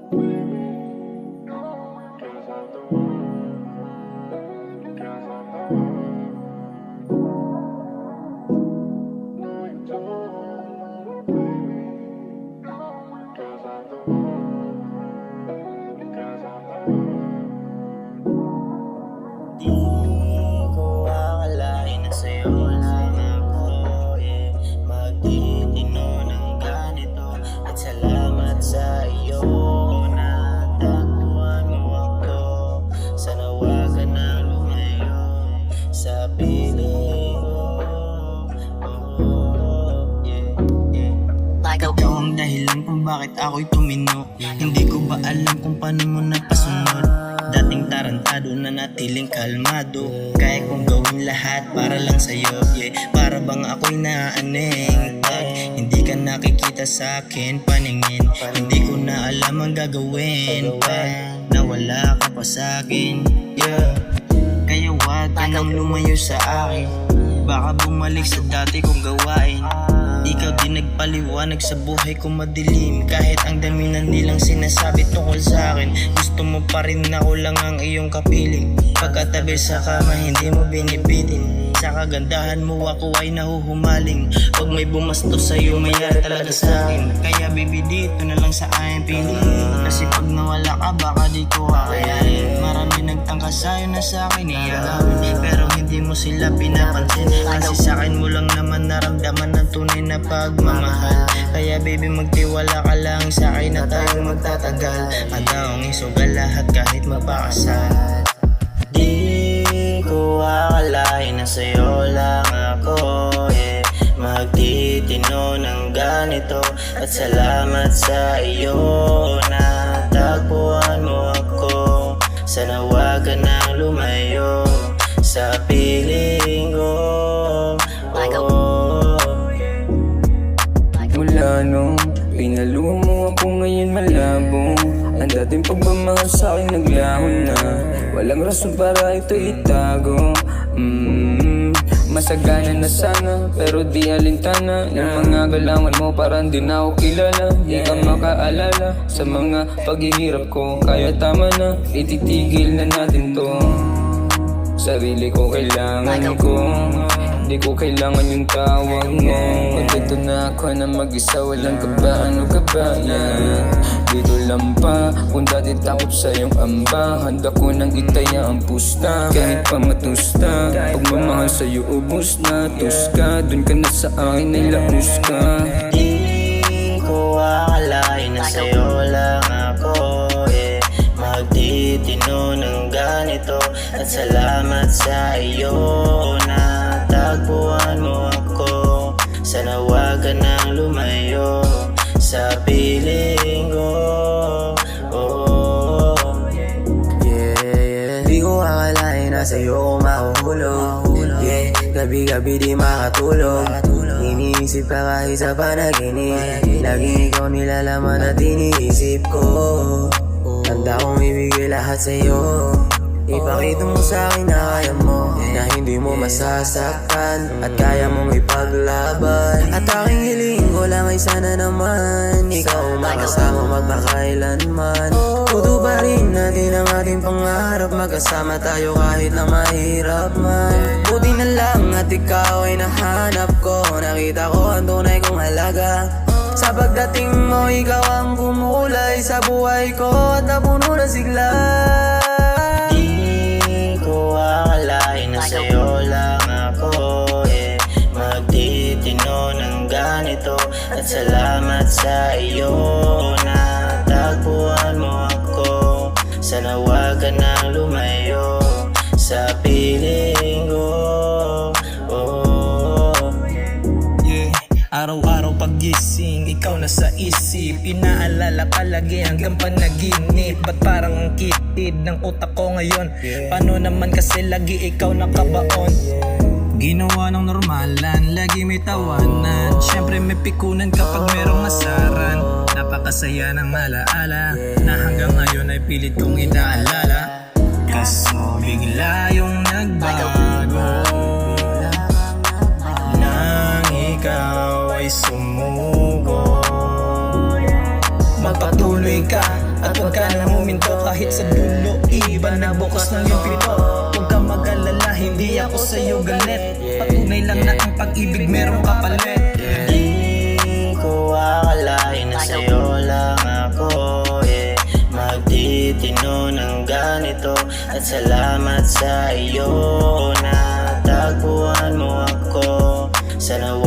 Di ko akalain na sa'yo lang ako, magtitino ng ganito. At salamat sa iyo, natagpuan mo ako. Sana wag ka nang lumayo sa piling ko. Ikaw ang dahilan kung bakit ako'y tumino. Hindi ko ba alam kung paano mo napasunod? Dating tarantado na natiling kalmado. Kaya kong gawin lahat para lang sa'yo, para bang ako'y naaneng. Pag hindi ka nakikita sa'kin paningin, hindi ko na alam ang gagawin. Pag nawala ka pa sa'kin, kaya wag ka nang lumayo sa akin. Baka bumalik sa dati kong gawain. Ikaw din nagpaliwanag sa buhay ko madilim. Kahit ang dami na nilang sinasabi tungkol sa akin, gusto mo pa rin ako lang ang iyong kapiling. Pagkatabi sa kama hindi mo binibitin. Sa kagandahan mo ako ay nahuhumaling. Pag may bumastos sa'yo mayari talaga sa akin. Kaya baby dito na lang sa aking piling. Kasi pag nawala ka baka di ko kakayanin. Marami nagtangka sa'yo na sa akin iyagawin, pero hindi mo sila pinapansin. Kasi sa akin mo lang naman naramdaman ng tunay na pagmamahal. Kaya baby magtiwala ka lang sa akin na tayong magtatagal. Adaong isugal lahat kahit mapakasal. Di ko akalain na sa'yo lang ako, magtitino ng ganito. At salamat sa iyo, natagpuan mo ako. Sana wag ka nang lumayo sa piling ko. Mula nung pinaluha mo ako ngayon malabo. Ang dating pagmamahal sa'kin naglaho na. Walang rason para ito itago. Masagana na sana pero di alintana. Yung mga galangan mo parang di na ako kilala. Di ka makaalala sa mga paghihirap ko. Kaya tama na, ititigil na natin to. Sarili ko kailangan ko, di ko kailangan yung tawag mo. Pagdito na ako na mag-isa, walang kaba, ano ka ba? Dito lang pa, kung dati takot sa iyong amba. Handa ko nang itaya ang pusta, kahit pa matusta. Pagmamahal sa'yo ubos na, tuska. Dun ka na sa akin ay laus ka. Di ko akalain na sa'yo lang ako, magtitino ng ganito. At salamat sa iyo, natagpuan mo ako. Sana wag ka nang lumayo sa piling ko. Di ko akalain na sa'yo ko mahuhulog. Gabi-gabi di makatulog. Iniisip ka kahit sa panaginip. Lagi ikaw nilalaman at iniisip ko. Handa kong ibigay lahat sa'yo. Ipakita mo sa'kin na kaya mo, na hindi mo masasaktan, at kaya mong ipaglaban. At aking hiling ko lang ay sana naman ikaw makasama magmakailanman. Tutuparin natin ang ating pangarap, magkasama tayo kahit na mahirap man. Buti na lang at ikaw ay nahanap ko. Nakita ko ang tunay kong halaga. Sa pagdating mo, ikaw ang kumulay sa buhay ko at napuno na sigla. Di ko akalain na sa'yo lang ako, magtitino ng ganito. At salamat sa iyo, natagpuan mo ako. Sana wag ka nang lumayo sa piling ko. Araw-araw pagising, ikaw na sa isip. Inaalala palagi hanggang panaginip. Ba't parang ang kitid ng utak ko ngayon? Paano naman kasi lagi ikaw nakabaon? Ginawa ng normalan, lagi may tawanan. Siyempre may pikunan kapag merong asaran. Napakasaya ng alaala na hanggang ngayon ay pilit kong inaalala. Kaso bigla yung nagbago nang ikaw ay sumugo. Magpatuloy ka At huwag ka nang huminto kahit sa dulo iba nagbukas ng iyong pinto. Huwag ka mag-alala, hindi ako sa'yo galit. Patunay lang na ang pag-ibig merong kapalit. Di ko akalain na sa'yo lang ako, yeah. Magtitino ng ganito. At salamat sa iyo na tagpuan mo ako. Sana